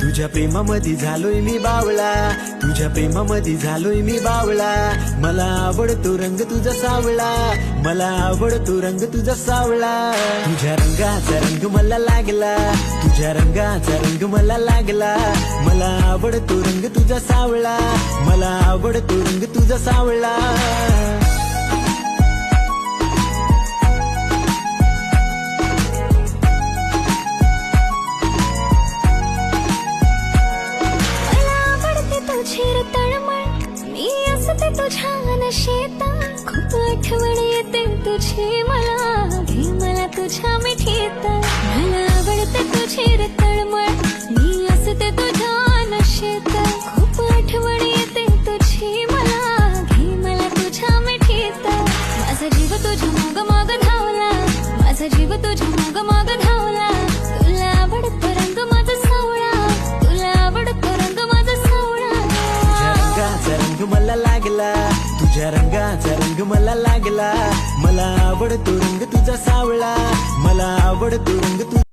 तुझ्या प्रेमामध्ये झालोय मी बावळा, तुझ्या प्रेमामध्ये झालोय मी बावळा. मला आवडतो रंग तुझा सावळा, मला आवडतो रंग तुझा सावळा. तुझ्या रंगाचा रंग मला लागला, तुझ्या रंगाचा रंग मला लागला. मला आवडतो रंग तुझा सावळा, मला आवडतो रंग तुझा सावळा. मी असते तुझ्या नशेत, खूप आठवण येते तुझी मला. घे मला तुझ्या मिठीत, मला आवडते तुझी रे तळमळ. मी असते तुझ्या नशेत, खूप आठवण येते तुझी मला. घे मला तुझ्या मिठीत. माझा जीव तुझ्या माग माग धावला, माझा जीव तुझ्या माग माग धावला. तुला आवडतो रंग माझा सावळा, तुला आवडतो रंग माझा सावळा. रंग मला लागला, तुझ्या रंगाचा रंग मला लागला. मला आवडतो रंग तुझा सावळा, मला आवडतो रंग तुझा